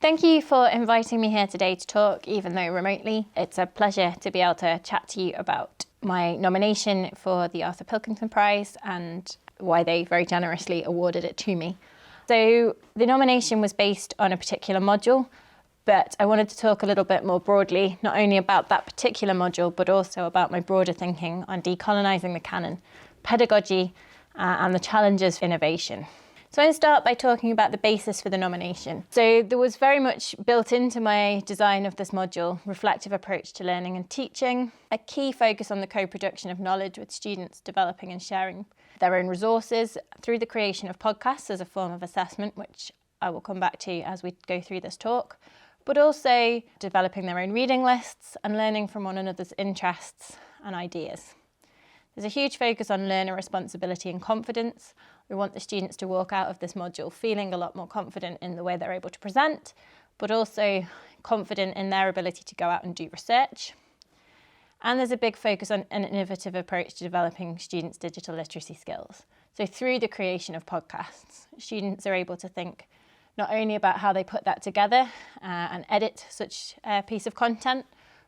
Thank you for inviting me here today to talk, even though remotely. It's a pleasure to be able to chat to you about my nomination for the Arthur Pilkington Prize and why they very generously awarded it to me. So the nomination was based on a particular module, but I wanted to talk a little bit more broadly, not only about that particular module, but also about my broader thinking on decolonising the canon, pedagogy, and the challenges of innovation. So I'm going to start by talking about the basis for the nomination. So there was very much built into my design of this module, reflective approach to learning and teaching, a key focus on the co-production of knowledge with students developing and sharing their own resources through the creation of podcasts as a form of assessment, which I will come back to as we go through this talk, but also developing their own reading lists and learning from one another's interests and ideas. There's a huge focus on learner responsibility and confidence. We want the students to walk out of this module feeling a lot more confident in the way they're able to present, but also confident in their ability to go out and do research. And there's a big focus on an innovative approach to developing students' digital literacy skills. So through the creation of podcasts, students are able to think not only about how they put that together and edit such a piece of content,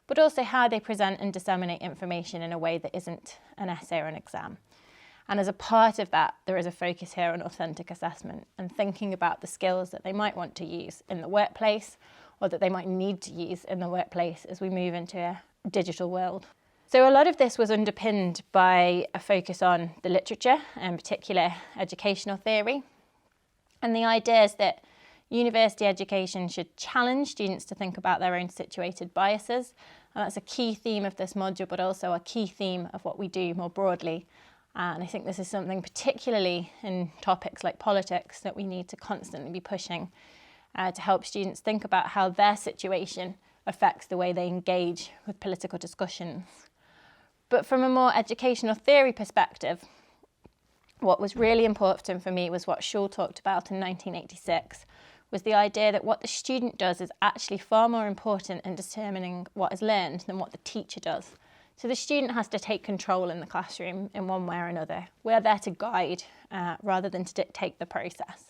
but also how they present and disseminate information in a way that isn't an essay or an exam. And as a part of that, there is a focus here on authentic assessment and thinking about the skills that they might want to use in the workplace or that they might need to use in the workplace as we move into a digital world. So a lot of this was underpinned by a focus on the literature, in particular educational theory, and the ideas that university education should challenge students to think about their own situated biases. And that's a key theme of this module, but also a key theme of what we do more broadly. And I think this is something particularly in topics like politics that we need to constantly be pushing to help students think about how their situation affects the way they engage with political discussions. But from a more educational theory perspective, what was really important for me was what Schul talked about in 1986, was the idea that what the student does is actually far more important in determining what is learned than what the teacher does. So the student has to take control in the classroom in one way or another. We're there to guide rather than to dictate the process.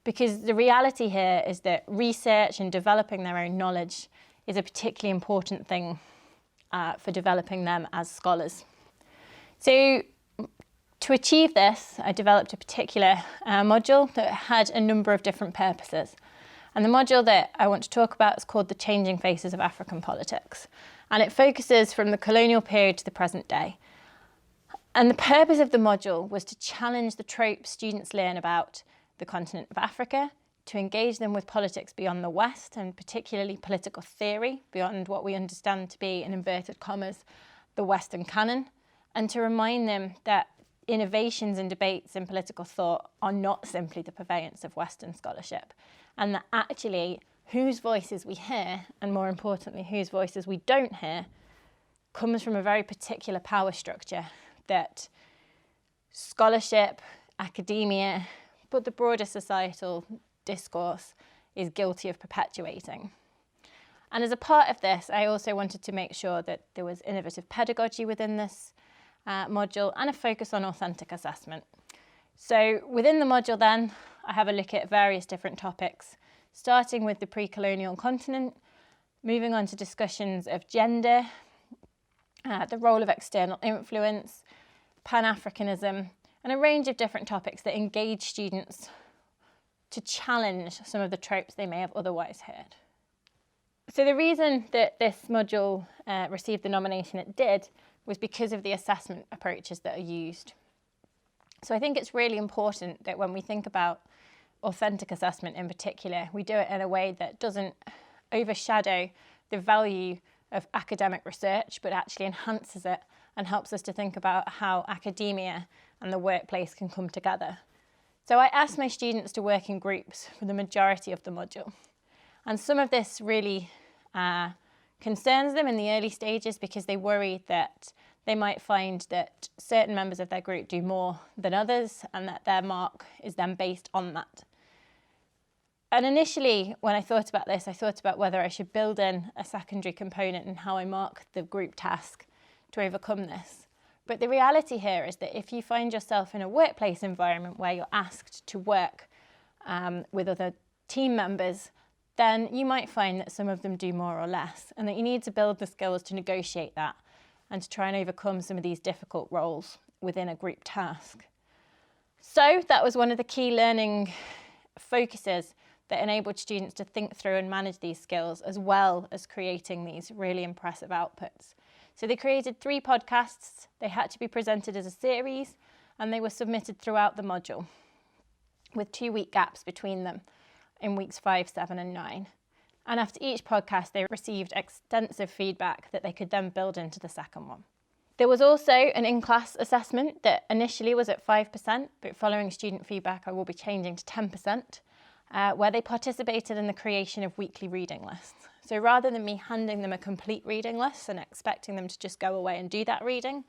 Because the reality here is that research and developing their own knowledge is a particularly important thing for developing them as scholars. So to achieve this, I developed a particular module that had a number of different purposes. And the module that I want to talk about is called The Changing Faces of African Politics. And it focuses from the colonial period to the present day. And the purpose of the module was to challenge the tropes students learn about the continent of Africa, to engage them with politics beyond the West, and particularly political theory beyond what we understand to be, in inverted commas, the Western canon, and to remind them that innovations and debates in political thought are not simply the purveyance of Western scholarship, and that actually whose voices we hear, and more importantly, whose voices we don't hear, comes from a very particular power structure that scholarship, academia, but the broader societal discourse is guilty of perpetuating. And as a part of this, I also wanted to make sure that there was innovative pedagogy within this module and a focus on authentic assessment. So within the module then, I have a look at various different topics, starting with the pre-colonial continent, moving on to discussions of gender, the role of external influence, Pan-Africanism, and a range of different topics that engage students to challenge some of the tropes they may have otherwise heard. So the reason that this module received the nomination it did was because of the assessment approaches that are used. So I think it's really important that when we think about authentic assessment in particular, we do it in a way that doesn't overshadow the value of academic research, but actually enhances it and helps us to think about how academia and the workplace can come together. So I asked my students to work in groups for the majority of the module. And some of this really concerns them in the early stages because they worry that they might find that certain members of their group do more than others and that their mark is then based on that. And initially, when I thought about this, I thought about whether I should build in a secondary component in how I mark the group task to overcome this. But the reality here is that if you find yourself in a workplace environment where you're asked to work with other team members, then you might find that some of them do more or less, and that you need to build the skills to negotiate that and to try and overcome some of these difficult roles within a group task. So that was one of the key learning focuses that enabled students to think through and manage these skills, as well as creating these really impressive outputs. So they created 3 podcasts. They had to be presented as a series, and they were submitted throughout the module with 2-week gaps between them in weeks 5, 7 and 9. And after each podcast, they received extensive feedback that they could then build into the second one. There was also an in-class assessment that initially was at 5%, but following student feedback, I will be changing to 10%, where they participated in the creation of weekly reading lists. So rather than me handing them a complete reading list and expecting them to just go away and do that reading,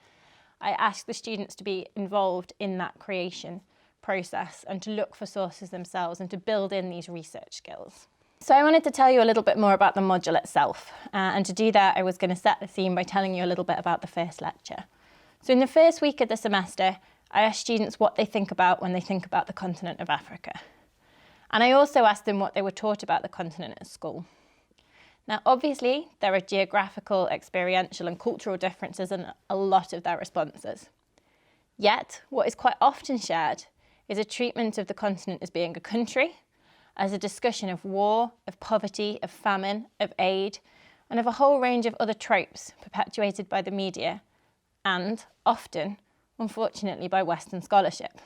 I asked the students to be involved in that creation process and to look for sources themselves and to build in these research skills. So I wanted to tell you a little bit more about the module itself, and to do that I was going to set the scene by telling you a little bit about the first lecture. So in the first week of the semester, I asked students what they think about when they think about the continent of Africa. And I also asked them what they were taught about the continent at school. Now obviously there are geographical, experiential and cultural differences in a lot of their responses. Yet what is quite often shared is a treatment of the continent as being a country, as a discussion of war, of poverty, of famine, of aid, and of a whole range of other tropes perpetuated by the media and, often, unfortunately, by Western scholarship.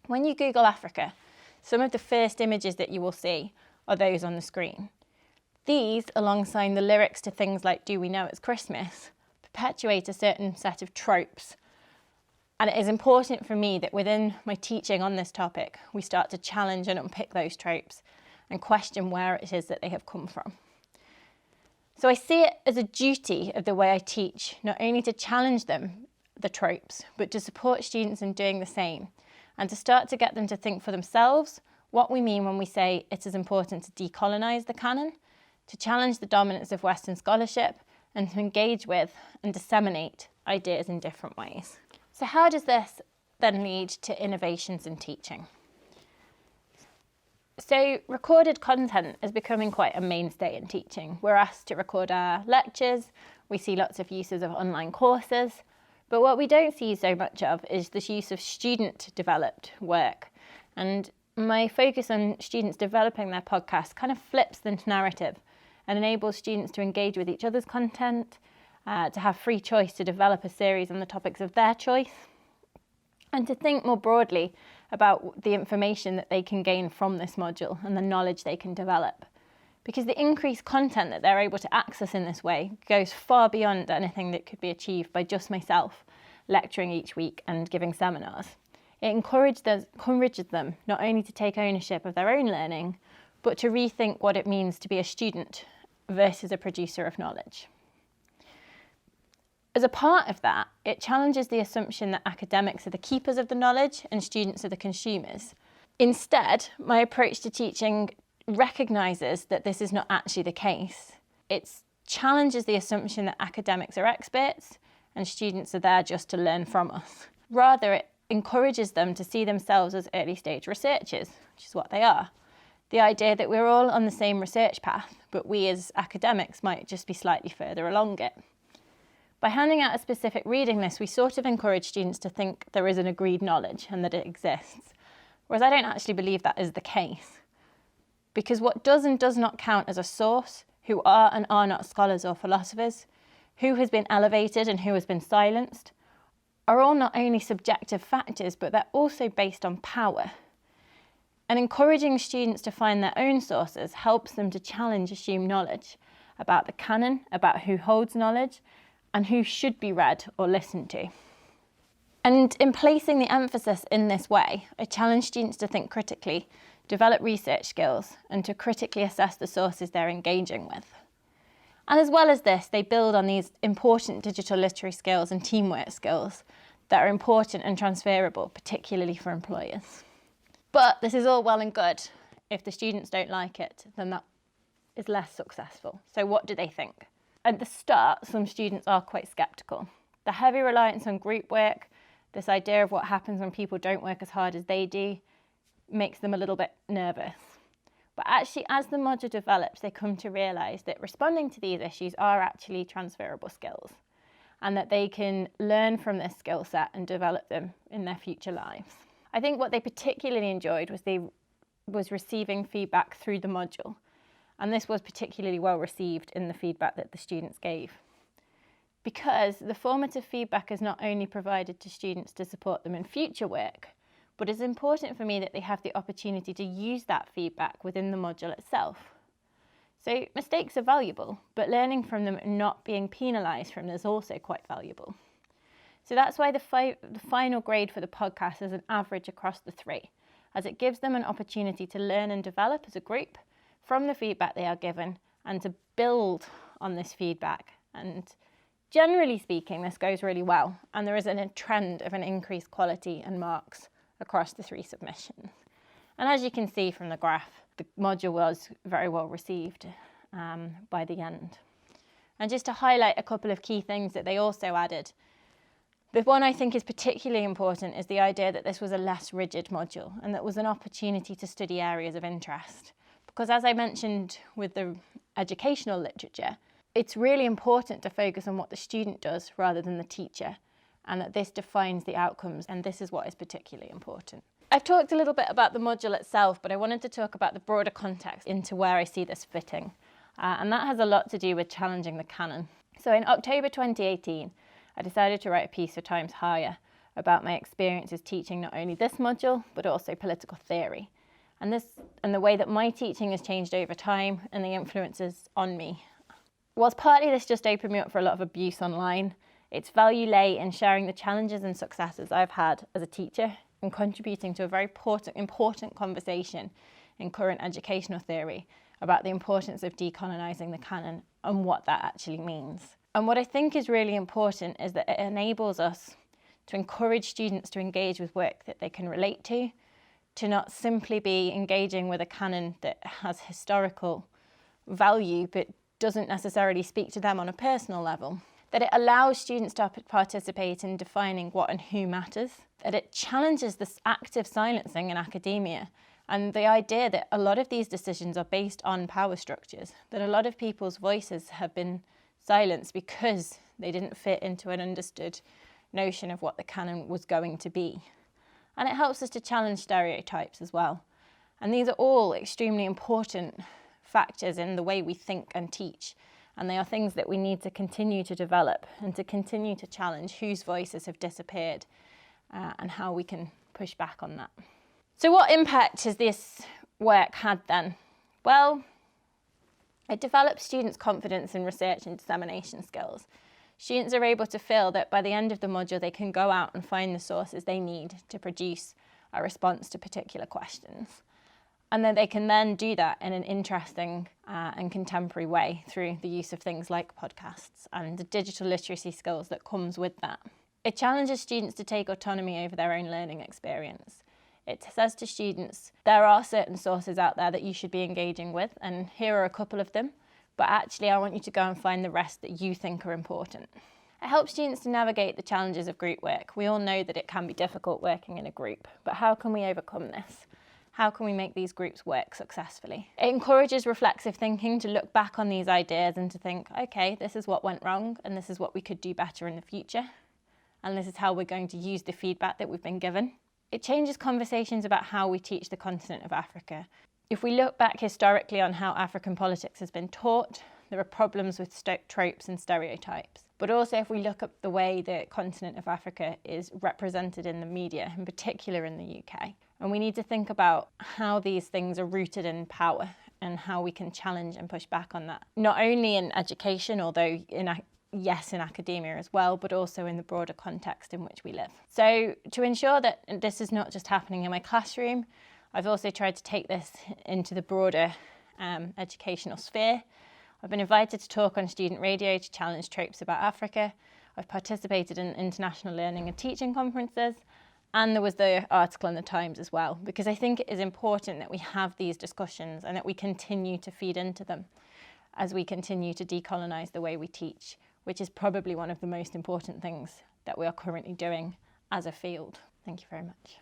When you Google Africa, some of the first images that you will see are those on the screen. These, alongside the lyrics to things like Do We Know It's Christmas, perpetuate a certain set of tropes. And it is important for me that within my teaching on this topic, we start to challenge and unpick those tropes and question where it is that they have come from. So I see it as a duty of the way I teach, not only to challenge them, the tropes, but to support students in doing the same and to start to get them to think for themselves what we mean when we say it is important to decolonize the canon, to challenge the dominance of Western scholarship, and to engage with and disseminate ideas in different ways. So how does this then lead to innovations in teaching? So recorded content is becoming quite a mainstay in teaching. We're asked to record our lectures, we see lots of uses of online courses, but what we don't see so much of is the use of student-developed work. And my focus on students developing their podcast kind of flips the narrative and enables students to engage with each other's content, to have free choice to develop a series on the topics of their choice, and to think more broadly about the information that they can gain from this module and the knowledge they can develop. Because the increased content that they're able to access in this way goes far beyond anything that could be achieved by just myself lecturing each week and giving seminars. It encourages them not only to take ownership of their own learning, but to rethink what it means to be a student versus a producer of knowledge. As a part of that, it challenges the assumption that academics are the keepers of the knowledge and students are the consumers. Instead, my approach to teaching recognises that this is not actually the case. It challenges the assumption that academics are experts and students are there just to learn from us. Rather, it encourages them to see themselves as early stage researchers, which is what they are. The idea that we're all on the same research path, but we as academics might just be slightly further along it. By handing out a specific reading list, we sort of encourage students to think there is an agreed knowledge and that it exists, whereas I don't actually believe that is the case. Because what does and does not count as a source, who are and are not scholars or philosophers, who has been elevated and who has been silenced, are all not only subjective factors, but they're also based on power. And encouraging students to find their own sources helps them to challenge assumed knowledge about the canon, about who holds knowledge, and who should be read or listened to. And in placing the emphasis in this way, I challenge students to think critically, develop research skills, and to critically assess the sources they're engaging with. And as well as this, they build on these important digital literary skills and teamwork skills that are important and transferable, particularly for employers. But this is all well and good. If the students don't like it, then that is less successful. So what do they think? At the start, some students are quite sceptical. The heavy reliance on group work, this idea of what happens when people don't work as hard as they do, makes them a little bit nervous. But actually, as the module develops, they come to realise that responding to these issues are actually transferable skills, and that they can learn from this skill set and develop them in their future lives. I think what they particularly enjoyed was receiving feedback through the module, and this was particularly well received in the feedback that the students gave, because the formative feedback is not only provided to students to support them in future work, but it's important for me that they have the opportunity to use that feedback within the module itself. So mistakes are valuable, but learning from them and not being penalised from them is also quite valuable. So that's why the final grade for the podcast is an average across the three, as it gives them an opportunity to learn and develop as a group from the feedback they are given and to build on this feedback. And generally speaking, this goes really well, and there is a trend of an increased quality and marks across the three submissions. And as you can see from the graph, the module was very well received by the end. And just to highlight a couple of key things that they also added, the one I think is particularly important is the idea that this was a less rigid module and that was an opportunity to study areas of interest. Because as I mentioned with the educational literature, it's really important to focus on what the student does rather than the teacher, and that this defines the outcomes, and this is what is particularly important. I've talked a little bit about the module itself, but I wanted to talk about the broader context into where I see this fitting, and that has a lot to do with challenging the canon. So in October 2018, I decided to write a piece for Times Higher about my experiences teaching not only this module, but also political theory, and the way that my teaching has changed over time and the influences on me. Whilst partly this just opened me up for a lot of abuse online, its value lay in sharing the challenges and successes I've had as a teacher and contributing to a very important conversation in current educational theory about the importance of decolonising the canon and what that actually means. And what I think is really important is that it enables us to encourage students to engage with work that they can relate to not simply be engaging with a canon that has historical value but doesn't necessarily speak to them on a personal level. That it allows students to participate in defining what and who matters, that it challenges this active silencing in academia and the idea that a lot of these decisions are based on power structures, that a lot of people's voices have been silenced because they didn't fit into an understood notion of what the canon was going to be. And it helps us to challenge stereotypes as well. And these are all extremely important factors in the way we think and teach. And they are things that we need to continue to develop and to continue to challenge whose voices have disappeared and how we can push back on that. So what impact has this work had then? Well, it develops students' confidence in research and dissemination skills. Students are able to feel that by the end of the module they can go out and find the sources they need to produce a response to particular questions. And then they can then do that in an interesting and contemporary way through the use of things like podcasts and the digital literacy skills that comes with that. It challenges students to take autonomy over their own learning experience. It says to students, there are certain sources out there that you should be engaging with, and here are a couple of them, but actually I want you to go and find the rest that you think are important. It helps students to navigate the challenges of group work. We all know that it can be difficult working in a group, but how can we overcome this? How can we make these groups work successfully? It encourages reflexive thinking, to look back on these ideas and to think, okay, this is what went wrong and this is what we could do better in the future. And this is how we're going to use the feedback that we've been given. It changes conversations about how we teach the continent of Africa. If we look back historically on how African politics has been taught, there are problems with tropes and stereotypes. But also if we look at the way the continent of Africa is represented in the media, in particular in the UK, and we need to think about how these things are rooted in power and how we can challenge and push back on that. Not only in education, although in academia as well, but also in the broader context in which we live. So to ensure that this is not just happening in my classroom, I've also tried to take this into the broader educational sphere. I've been invited to talk on student radio to challenge tropes about Africa. I've participated in international learning and teaching conferences, and there was the article in the Times as well, because I think it is important that we have these discussions and that we continue to feed into them as we continue to decolonise the way we teach, which is probably one of the most important things that we are currently doing as a field. Thank you very much.